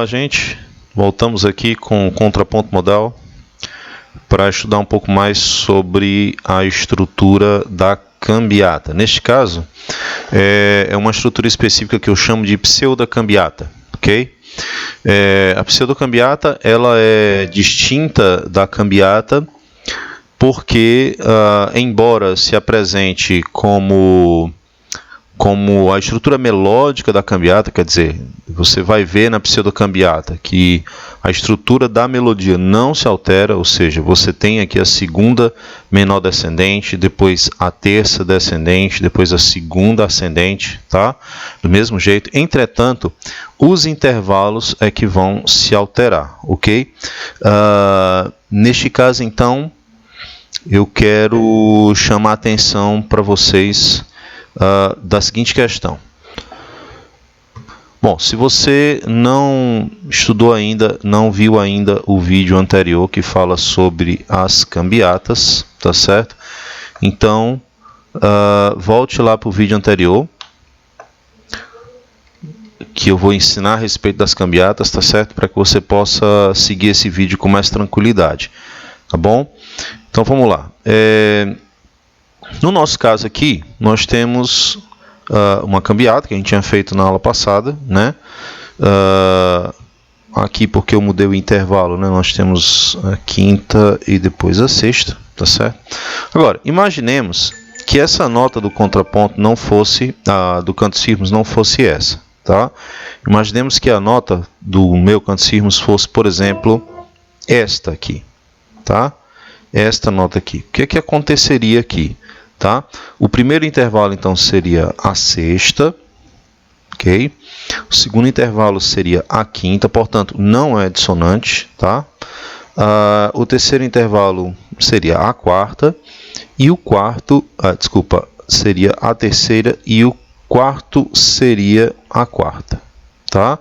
Olá, gente. Voltamos aqui com o contraponto modal para estudar um pouco mais sobre a estrutura da cambiata. Neste caso, é uma estrutura específica que eu chamo de pseudocambiata, ok? A pseudocambiata ela é distinta da cambiata porque, embora se apresente como a estrutura melódica da cambiata, quer dizer, você vai ver na pseudocambiata que a estrutura da melodia não se altera, ou seja, você tem aqui a segunda menor descendente, depois a terça descendente, depois a segunda ascendente, tá? Do mesmo jeito. Entretanto, os intervalos é que vão se alterar, ok? Neste caso, então, eu quero chamar a atenção para vocês da seguinte questão. Bom, se você não estudou ainda, não viu ainda o vídeo anterior que fala sobre as cambiatas, tá certo? Então, volte lá para o vídeo anterior, que eu vou ensinar a respeito das cambiatas, tá certo? Para que você possa seguir esse vídeo com mais tranquilidade, tá bom? Então, vamos lá. No nosso caso aqui, nós temos uma cambiata que a gente tinha feito na aula passada, né? Aqui, porque eu mudei o intervalo, né? Nós temos a quinta e depois a sexta, tá certo? Agora, imaginemos que essa nota do contraponto não fosse, do cantos-firmes não fosse essa, tá? Imaginemos que a nota do meu cantos-firmes fosse, por exemplo, esta aqui, tá? Esta nota aqui. O que aconteceria aqui? Tá? O primeiro intervalo, então, seria a sexta, ok? O segundo intervalo seria a quinta, portanto, não é dissonante, tá? O terceiro intervalo seria a quarta, e o quarto, seria a terceira, e o quarto seria a quarta, tá?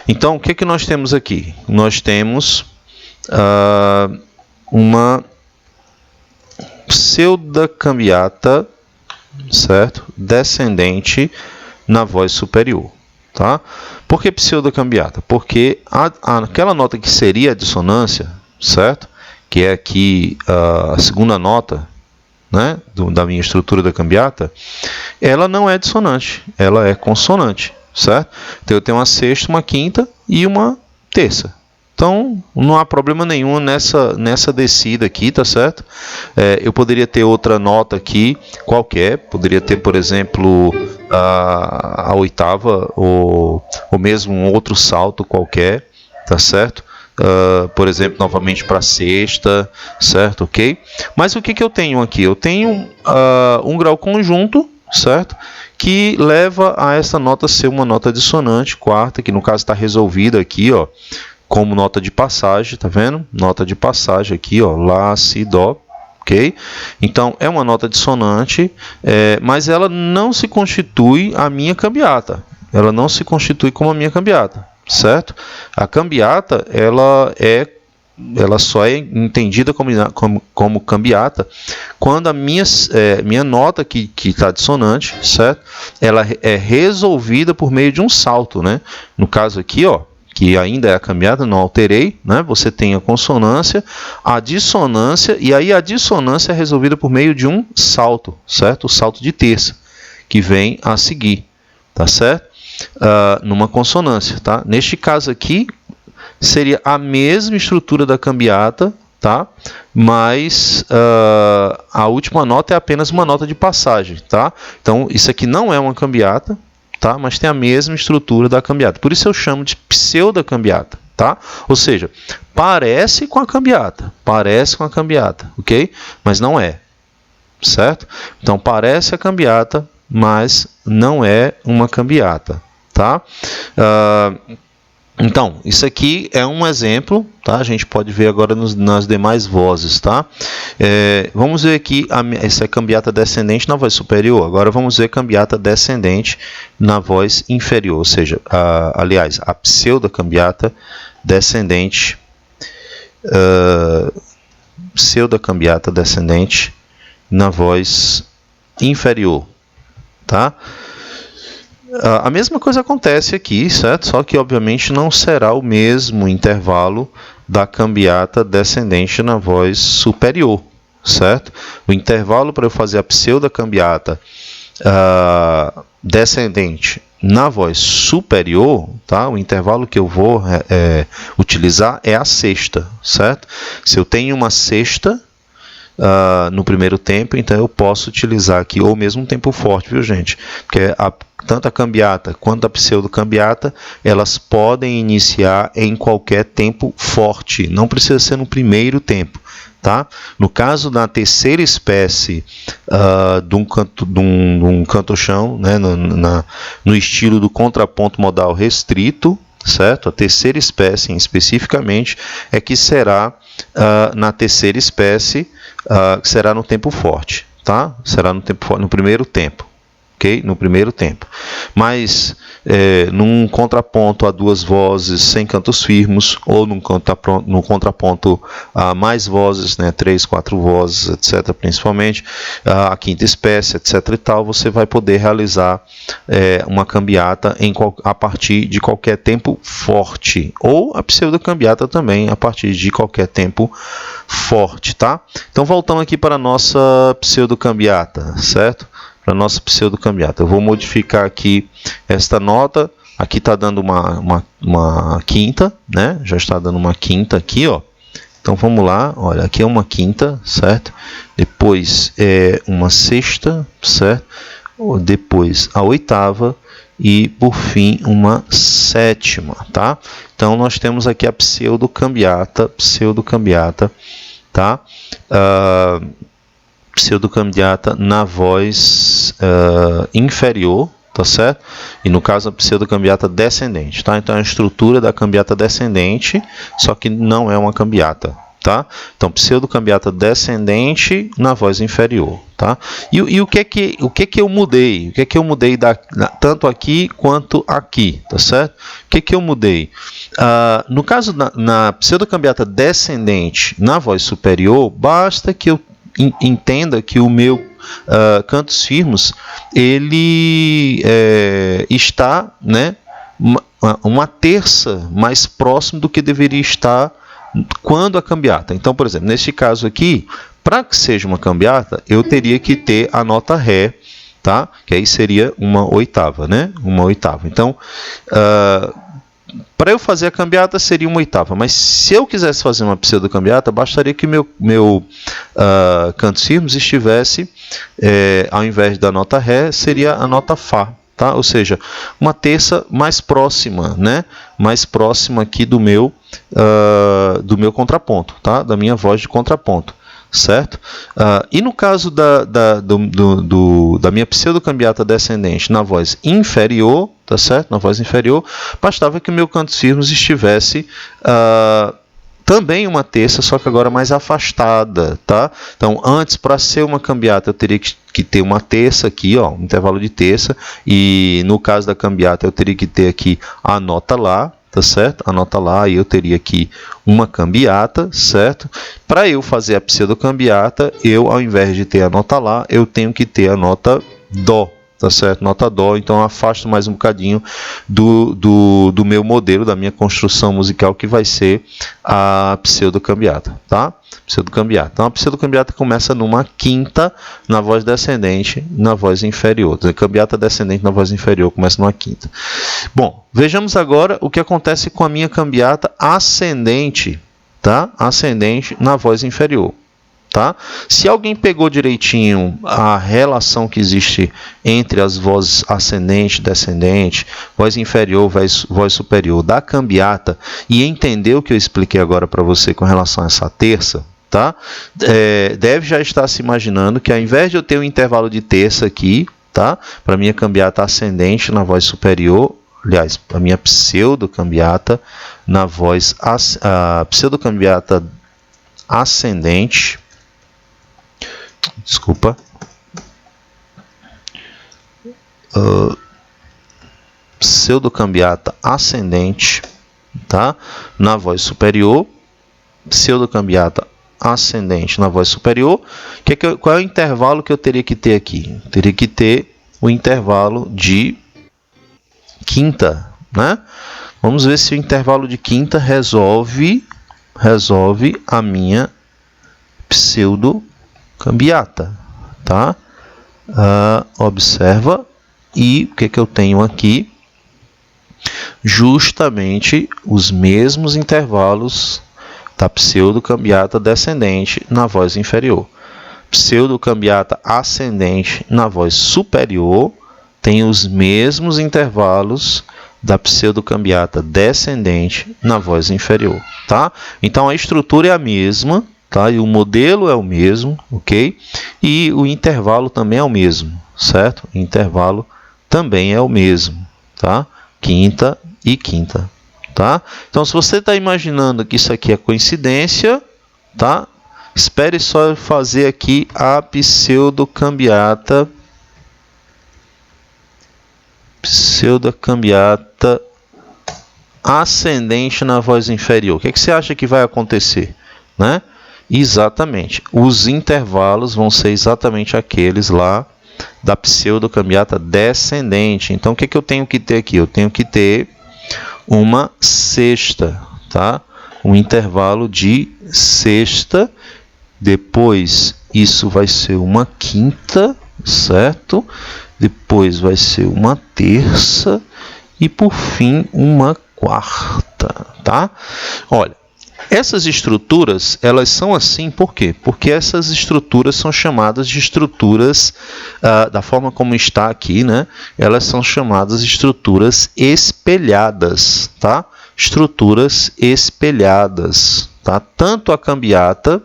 Então, o que nós temos aqui? Nós temos uma pseudocambiata, certo? Descendente na voz superior, tá? Por que pseudocambiata? Porque aquela nota que seria a dissonância, certo? Que é aqui a segunda nota, né? Da minha estrutura da cambiata, ela não é dissonante, ela é consonante, certo? Então eu tenho uma sexta, uma quinta e uma terça. Então, não há problema nenhum nessa descida aqui, tá certo? Eu poderia ter outra nota aqui, qualquer. Poderia ter, por exemplo, a oitava, ou mesmo um outro salto qualquer, tá certo? Por exemplo, novamente para a sexta, certo? Ok? Mas o que eu tenho aqui? Eu tenho um grau conjunto, certo? Que leva a essa nota ser uma nota dissonante, quarta, que no caso está resolvida aqui, ó, como nota de passagem, tá vendo? Nota de passagem aqui, ó, lá, si, dó, ok? Então, é uma nota dissonante, mas ela não se constitui a minha cambiata. Ela não se constitui como a minha cambiata, certo? A cambiata, ela só é entendida como cambiata quando a minha nota que está dissonante, certo? Ela é resolvida por meio de um salto, né? No caso aqui, ó, que ainda é a cambiata, não alterei, né? Você tem a consonância, a dissonância, e aí a dissonância é resolvida por meio de um salto, certo? O salto de terça, que vem a seguir, tá certo? Numa consonância, tá? Neste caso aqui, seria a mesma estrutura da cambiata, tá? Mas a última nota é apenas uma nota de passagem, tá? Então, isso aqui não é uma cambiata, tá? Mas tem a mesma estrutura da cambiata. Por isso eu chamo de pseudocambiata, tá? Ou seja, parece com a cambiata, ok? Mas não é, certo? Então, parece a cambiata, mas não é uma cambiata, tá? Então, isso aqui é um exemplo, tá? A gente pode ver agora nas demais vozes, tá? Vamos ver aqui, essa é cambiata descendente na voz superior. Agora vamos ver cambiata descendente na voz inferior, ou seja, aliás, a pseudocambiata descendente, na voz inferior, tá? A mesma coisa acontece aqui, certo? Só que obviamente não será o mesmo intervalo da cambiata descendente na voz superior, certo? O intervalo para eu fazer a pseudocambiata descendente na voz superior, tá? O intervalo que eu vou utilizar é a sexta, certo? Se eu tenho uma sexta no primeiro tempo, então eu posso utilizar aqui, ou mesmo um tempo forte, viu, gente? Porque tanto a cambiata quanto a pseudocambiata, elas podem iniciar em qualquer tempo forte, não precisa ser no primeiro tempo. Tá? No caso da terceira espécie de um canto-chão, né, no estilo do contraponto modal restrito, certo? A terceira espécie, especificamente, é que será na terceira espécie, que será no tempo forte, tá? Será no tempo forte, no primeiro tempo. Okay? No primeiro tempo. Mas num contraponto a duas vozes sem cantos firmes, ou num contraponto a mais vozes, né, 3, 4 vozes, etc., principalmente, a quinta espécie, etc. e tal, você vai poder realizar uma cambiata a partir de qualquer tempo forte, ou a pseudocambiata também a partir de qualquer tempo forte, tá? Então voltamos aqui para a nossa pseudocambiata, certo? Para a nossa pseudocambiata. Eu vou modificar aqui esta nota. Aqui está dando uma quinta, né? Já está dando uma quinta aqui, ó. Então vamos lá, olha, aqui é uma quinta, certo? Depois é uma sexta, certo? Depois a oitava e por fim uma sétima, tá? Então nós temos aqui a pseudocambiata, tá? Pseudocambiata na voz inferior, tá certo? E no caso a pseudocambiata descendente, tá? Então é a estrutura da cambiata descendente, só que não é uma cambiata, tá? Então pseudocambiata descendente na voz inferior, tá? E o que que eu mudei? O que que eu mudei tanto aqui quanto aqui, tá certo? O que que eu mudei? No caso na pseudocambiata descendente na voz superior, basta que eu entenda que o meu cantos firmes ele está, né, uma terça mais próximo do que deveria estar quando a cambiata. Então, por exemplo, neste caso aqui, para que seja uma cambiata, eu teria que ter a nota Ré, tá? Que aí seria uma oitava, né? Uma oitava. Então, para eu fazer a cambiata seria uma oitava, mas se eu quisesse fazer uma pseudocambiata, bastaria que meu cantos firmes estivesse, ao invés da nota Ré, seria a nota Fá, tá? Ou seja, uma terça mais próxima, né? Mais próxima aqui do meu contraponto, tá? Da minha voz de contraponto. Certo? E no caso da minha pseudocambiata descendente na voz inferior, tá certo? Na voz inferior, bastava que o meu cantos firmes estivesse também uma terça, só que agora mais afastada, tá? Então, antes, para ser uma cambiata, eu teria que ter uma terça aqui, ó, um intervalo de terça, e no caso da cambiata, eu teria que ter aqui a nota Lá, tá certo? A nota Lá, e eu teria aqui uma cambiata, certo? Para eu fazer a pseudocambiata, ao invés de ter a nota Lá, eu tenho que ter a nota Dó, tá certo? Nota Dó, então eu afasto mais um bocadinho do meu modelo, da minha construção musical, que vai ser a pseudocambiata, tá? Pseudocambiata. Então a pseudocambiata começa numa quinta na voz descendente, na voz inferior. A cambiata descendente na voz inferior começa numa quinta. Bom, vejamos agora o que acontece com a minha cambiata ascendente, tá? Ascendente na voz inferior. Tá? Se alguém pegou direitinho a relação que existe entre as vozes ascendente, descendente, voz inferior, voz superior da cambiata e entendeu o que eu expliquei agora para você com relação a essa terça, tá? Deve já estar se imaginando que ao invés de eu ter um intervalo de terça aqui, tá? Para minha cambiata ascendente na voz superior, aliás, para minha pseudocambiata na voz pseudocambiata ascendente, desculpa, pseudocambiata ascendente, tá? Na voz superior, pseudocambiata ascendente na voz superior. Qual é o intervalo que eu teria que ter aqui? Eu teria que ter o intervalo de quinta, né? Vamos ver se o intervalo de quinta resolve a minha pseudocambiata, tá? Observa, e o que eu tenho aqui? Justamente os mesmos intervalos da pseudocambiata descendente na voz inferior. Pseudocambiata ascendente na voz superior tem os mesmos intervalos da pseudocambiata descendente na voz inferior, tá? Então a estrutura é a mesma, tá? E o modelo é o mesmo, ok? E o intervalo também é o mesmo, certo? O intervalo também é o mesmo, tá? Quinta e quinta, tá? Então, se você está imaginando que isso aqui é coincidência, tá? Espere só fazer aqui a pseudocambiata ascendente na voz inferior. O que você acha que vai acontecer, né? Exatamente, os intervalos vão ser exatamente aqueles lá da pseudocambiata descendente. Então, o que eu tenho que ter aqui? Eu tenho que ter uma sexta, tá? Um intervalo de sexta. Depois, isso vai ser uma quinta, certo? Depois vai ser uma terça. E, por fim, uma quarta, tá? Olha, essas estruturas, elas são assim por quê? Porque essas estruturas são chamadas de estruturas, da forma como está aqui, né? Elas são chamadas de estruturas espelhadas, tá? Estruturas espelhadas, tá? Tanto a cambiata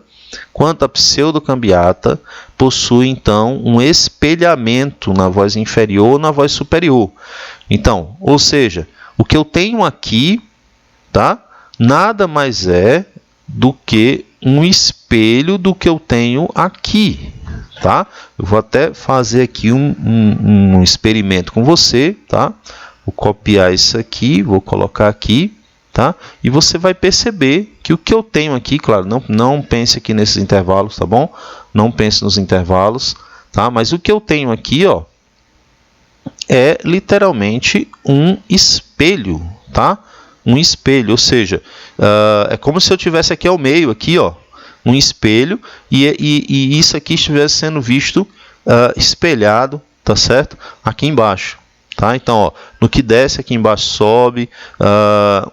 quanto a pseudocambiata possuem, então, um espelhamento na voz inferior ou na voz superior. Então, ou seja, o que eu tenho aqui, tá? Nada mais é do que um espelho do que eu tenho aqui, tá? Eu vou até fazer aqui um experimento com você, tá? Vou copiar isso aqui, vou colocar aqui, tá? E você vai perceber que o que eu tenho aqui, claro, não pense aqui nesses intervalos, tá bom? Não pense nos intervalos, tá? Mas o que eu tenho aqui, ó, é literalmente um espelho, tá? Um espelho, ou seja, é como se eu tivesse aqui ao meio, aqui, ó, um espelho, e isso aqui estivesse sendo visto espelhado, tá certo? Aqui embaixo, tá? Então, ó, no que desce aqui embaixo sobe,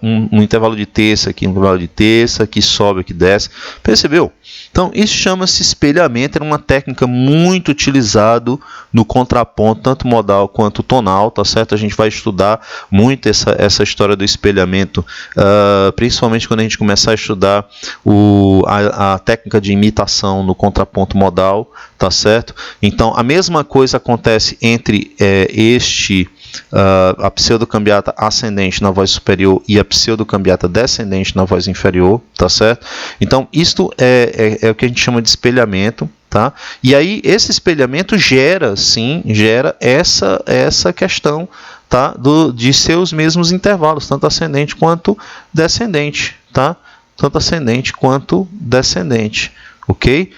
um intervalo de terça aqui, um intervalo de terça, aqui sobe, aqui desce, percebeu? Então, isso chama-se espelhamento, é uma técnica muito utilizada no contraponto, tanto modal quanto tonal, tá certo? A gente vai estudar muito essa história do espelhamento, principalmente quando a gente começar a estudar a técnica de imitação no contraponto modal, tá certo? Então, a mesma coisa acontece entre a pseudocambiata ascendente na voz superior e a pseudocambiata descendente na voz inferior, tá certo? Então, isto é o que a gente chama de espelhamento, tá? E aí, esse espelhamento gera essa questão, tá? De seus mesmos intervalos, tanto ascendente quanto descendente, tá? Tanto ascendente quanto descendente. Ok?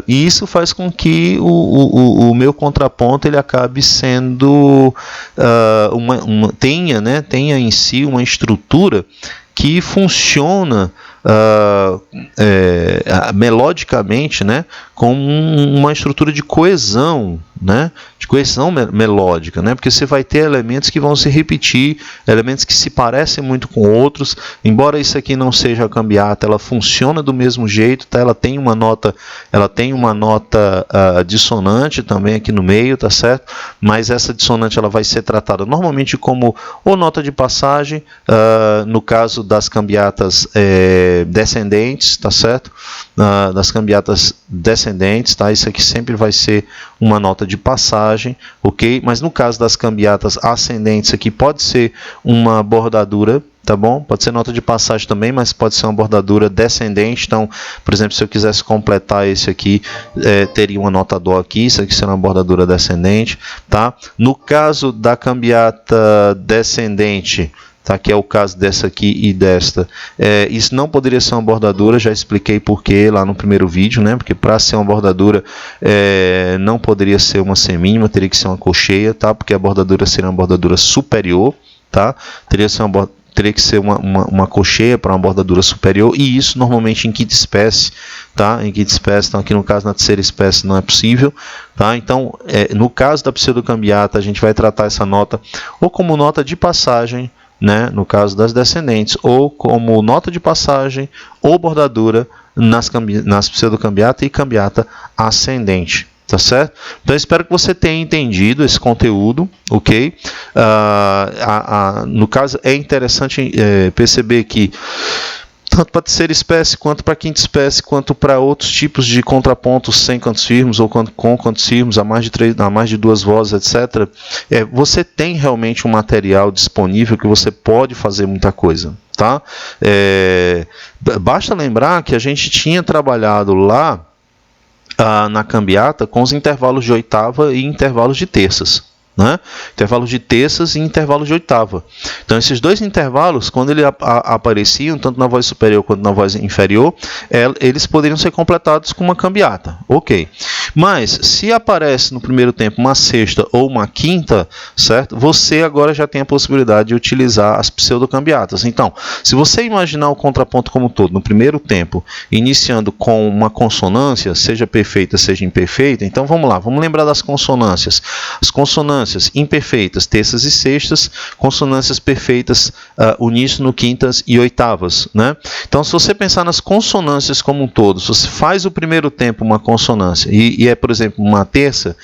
E isso faz com que o meu contraponto ele acabe sendo tenha em si uma estrutura que funciona melodicamente, né, com uma estrutura de coesão, né, de coesão melódica, né, porque você vai ter elementos que vão se repetir, elementos que se parecem muito com outros, embora isso aqui não seja a cambiata, ela funciona do mesmo jeito, tá? Ela tem uma nota dissonante também aqui no meio, tá certo? Mas essa dissonante ela vai ser tratada normalmente como ou nota de passagem, no caso das cambiatas descendentes, tá certo? Das cambiatas descendentes, tá? Isso aqui sempre vai ser uma nota de passagem, ok? Mas no caso das cambiatas ascendentes aqui pode ser uma bordadura, tá bom? Pode ser nota de passagem também, mas pode ser uma bordadura descendente. Então, por exemplo, se eu quisesse completar esse aqui, teria uma nota dó aqui, isso aqui será uma bordadura descendente, tá? No caso da cambiata descendente, tá? Que é o caso dessa aqui e desta. Isso não poderia ser uma bordadura, já expliquei porquê lá no primeiro vídeo, né? Porque para ser uma bordadura não poderia ser uma semínima, teria que ser uma cocheia, tá? Porque a bordadura seria uma bordadura superior, tá? Teria que ser uma cocheia para uma bordadura superior, e isso normalmente em quinta espécie, tá? Em quinta espécie, então aqui no caso na terceira espécie não é possível, tá? Então, no caso da pseudocambiata, a gente vai tratar essa nota ou como nota de passagem, né? No caso das descendentes, ou como nota de passagem ou bordadura nas pseudocambiata e cambiata ascendente. Tá certo? Então, espero que você tenha entendido esse conteúdo, ok? No caso, é interessante perceber que tanto para a terceira espécie, quanto para a quinta espécie, quanto para outros tipos de contrapontos sem cantos firmes ou com cantos firmes, a mais de 2 vozes, etc., você tem realmente um material disponível que você pode fazer muita coisa. Tá? Basta lembrar que a gente tinha trabalhado lá na cambiata com os intervalos de oitava e intervalos de terças, né? Intervalos de terças e intervalos de oitava. Então, esses dois intervalos, quando eles apareciam, tanto na voz superior quanto na voz inferior, eles poderiam ser completados com uma cambiata. Ok. Mas, se aparece no primeiro tempo uma sexta ou uma quinta, certo? Você agora já tem a possibilidade de utilizar as pseudocambiatas. Então, se você imaginar o contraponto como um todo, no primeiro tempo, iniciando com uma consonância, seja perfeita, seja imperfeita, então vamos lá, vamos lembrar das consonâncias. As consonâncias imperfeitas, terças e sextas, consonâncias perfeitas, uníssono, quintas e oitavas, né? Então, se você pensar nas consonâncias como um todo, se você faz o primeiro tempo uma consonância e por exemplo, uma terça,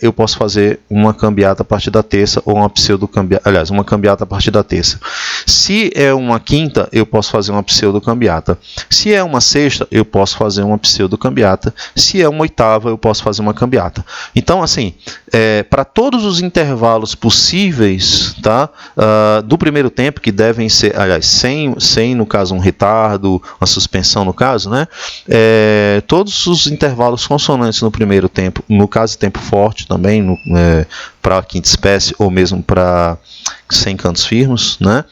eu posso fazer uma cambiata a partir da terça ou uma pseudocambiata, aliás, uma cambiata a partir da terça. Se é uma quinta, eu posso fazer uma pseudocambiata. Se é uma sexta, eu posso fazer uma pseudocambiata. Se é uma oitava, eu posso fazer uma cambiata. Então, assim, para todos os intervalos possíveis, tá, do primeiro tempo, que devem ser, aliás, sem no caso um retardo, uma suspensão no caso, né, todos os intervalos consonantes no primeiro tempo, no caso tempo forte também, para a quinta espécie ou mesmo para sem cantos firmes, né,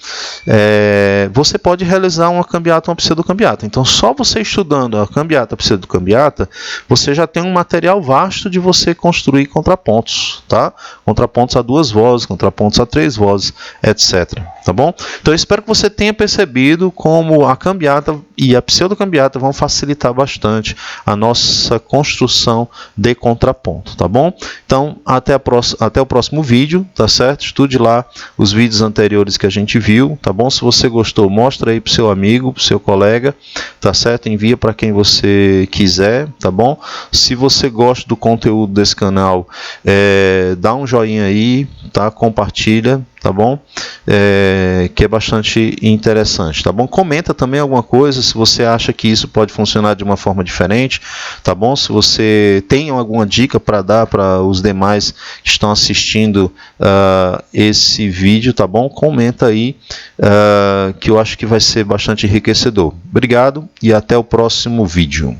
você pode realizar uma cambiata ou uma pseudocambiata. Então, só você estudando a cambiata, a pseudocambiata, você já tem um material vasto de você construir contrapontos, tá? Contrapontos a 2 vozes, contrapontos a 3 vozes, etc. Tá bom? Então, eu espero que você tenha percebido como a cambiata e a pseudocambiata vão facilitar bastante a nossa construção de contraponto, tá bom? Então, até o próximo vídeo, tá certo? Estude lá os vídeos anteriores que a gente viu, tá bom? Se você gostou, mostra aí para o seu amigo, para o seu colega, tá certo? Envia para quem você quiser, tá bom? Se você gosta do conteúdo desse canal, dá um joinha aí, tá? Compartilha, tá bom? Que é bastante interessante, tá bom? Comenta também alguma coisa, se você acha que isso pode funcionar de uma forma diferente, tá bom? Se você tem alguma dica para dar para os demais que estão assistindo esse vídeo, tá bom? Comenta aí, que eu acho que vai ser bastante enriquecedor. Obrigado e até o próximo vídeo.